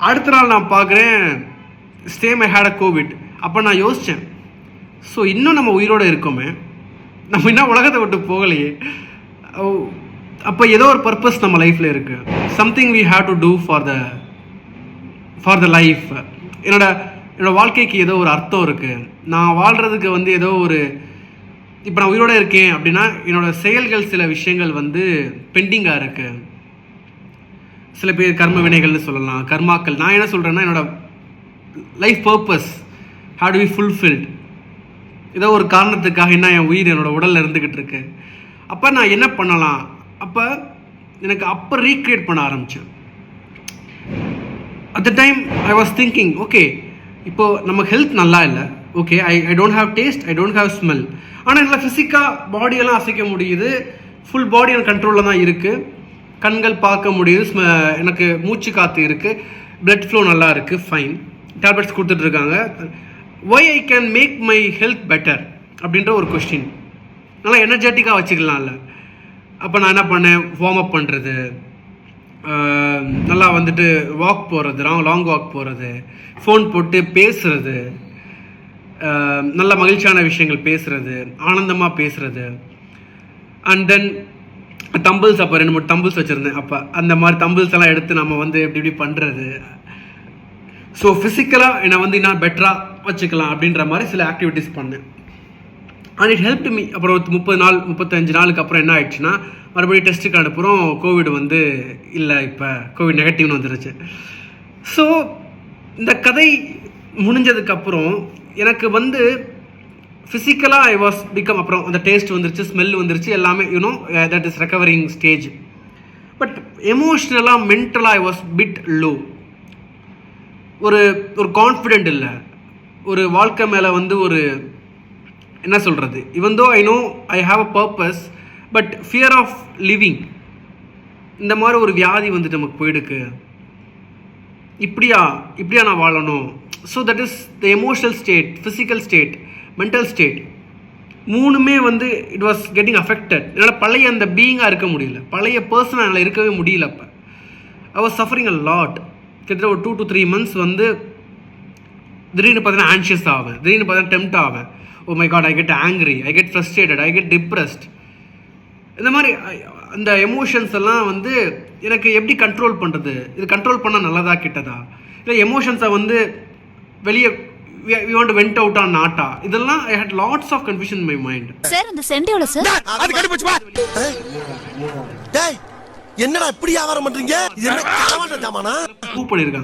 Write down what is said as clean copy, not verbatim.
அடுத்த நாள் நான் பார்க்குறேன் same I had a COVID. அப்போ நான் யோசித்தேன், ஸோ இன்னும் நம்ம உயிரோடு இருக்கோமே, நம்ம இன்னும் உலகத்தை விட்டு போகலையே. அப்போ ஏதோ ஒரு பர்பஸ் நம்ம லைஃப்பில் இருக்குது. Something we have to do for the life. என்னோட வாழ்க்கைக்கு ஏதோ ஒரு அர்த்தம் இருக்குது. நான் வாழ்கிறதுக்கு வந்து ஏதோ ஒரு, இப்போ நான் உயிரோடு இருக்கேன் அப்படின்னா என்னோடய செயல்கள் சில விஷயங்கள் வந்து பெண்டிங்காக இருக்குது. சில பேர் கர்ம வினைகள்னு சொல்லலாம், கர்மாக்கள். நான் என்ன சொல்கிறேன்னா, என்னோடய life purpose have to be fulfilled. ஏதோ ஒரு காரணத்துக்காக என்ன என் உயிர் என்னோடய உடலில் இருந்துக்கிட்டு இருக்கு. அப்போ நான் என்ன பண்ணலாம்? அப்போ ரீக்ரியேட் பண்ண ஆரம்பித்தேன். At the time I was thinking, okay இப்போது நம்ம ஹெல்த் நல்லா இல்லை, okay I don't have taste, I don't have smell. ஆனால் என்னால் ஃபிசிக்காக பாடியெல்லாம் அசைக்க முடியுது, ஃபுல் பாடி எனக்கு கண்ட்ரோலில் தான் இருக்குது, கண்கள் பார்க்க முடியுது, எனக்கு மூச்சு காற்று இருக்குது, பிளட் ஃப்ளோ நல்லா இருக்குது, ஃபைன். டேப்லெட்ஸ் கொடுத்துட்ருக்காங்க. Why I can make my health better அப்படின்ற ஒரு கொஸ்டின். நல்லா எனர்ஜெட்டிக்காக வச்சுக்கலாம்ல. அப்போ நான் என்ன பண்ணேன், வார்ம் அப் பண்ணுறது, நல்லா வந்துட்டு வாக் போகிறது, லாங் வாக் போகிறது, ஃபோன் போட்டு பேசுகிறது, நல்ல மகிழ்ச்சியான விஷயங்கள் பேசுகிறது, ஆனந்தமாக பேசுகிறது. அண்ட் தென் தம்பிள்ஸ், அப்போ 2-3 தம்பிள்ஸ் வச்சுருந்தேன். அப்போ அந்த மாதிரி தம்பிள்ஸ் எல்லாம் எடுத்து நம்ம வந்து இப்படி பண்ணுறது. ஸோ ஃபிசிக்கலாக என்னை வந்து இன்னும் பெட்டராக வச்சுக்கலாம் அப்படின்ற மாதிரி சில ஆக்டிவிட்டீஸ் பண்ணேன். And it helped me. அப்புறம் 30 நாள் 35 நாளுக்கு அப்புறம் என்ன ஆயிடுச்சுன்னா, மறுபடியும் டெஸ்ட்டுக்கு அனுப்புகிறோம், கோவிட் வந்து இல்லை, இப்போ கோவிட் நெகட்டிவ்னு வந்துருச்சு. ஸோ இந்த கதை முடிஞ்சதுக்கப்புறம் எனக்கு வந்து ஃபிசிக்கலாக ஐ வாஸ் பிகம், அப்புறம் அந்த டேஸ்ட் வந்துருச்சு, ஸ்மெல் வந்துருச்சு, எல்லாமே you know that is recovering stage. But எமோஷ்னலாக மென்டலாக ஐ வாஸ் பிட் லோ. ஒரு கான்ஃபிடென்ட் இல்லை, ஒரு வாழ்க்கை மேலே வந்து ஒரு என்ன சொல்கிறது, even though I know I have a purpose, but fear of living. இந்த மாதிரி ஒரு வியாதி வந்துட்டு நமக்கு போயிடுக்கு, இப்படியா நான் வாழணும். So that is the emotional state, physical state, mental state, மூணுமே வந்து இட் வாஸ் கெட்டிங் அஃபெக்டட். என்னால் பழைய அந்த பீயிங்காக இருக்க முடியல, பழைய பர்சனாக என்னால் இருக்கவே முடியல. அப்போ I was suffering a lot. கிட்டத்தட்ட ஒரு 2 to 3 months வந்து திடீர்னு பார்த்தீங்கன்னா ஆன்ஷியஸ் ஆவேன், திடீர்னு பார்த்தீங்கன்னா டெம்ப்ட் ஆவேன். Oh my God, I get angry, I get frustrated, I get depressed. இந்த மாதிரி அந்த எமோஷன்ஸ் எல்லாம் வந்து எனக்கு எப்படி கண்ட்ரோல் பண்ணுறது, இது கண்ட்ரோல் பண்ணால் நல்லதா கெட்டதா, இல்லை எமோஷன்ஸை வந்து வெளியே we want to vent out on நாட்டா, இதெல்லாம் I had lots of confusion in my mind. Sir அந்த சென்ட் எவ்வளவு சார்? அது கட்டி போச்சு பா. டேய் என்னடா இப்படி வியாபாரம் பண்றீங்க? இது என்ன களவாண்ட ஜாமானா? கூ பண்ணிருக்காங்க.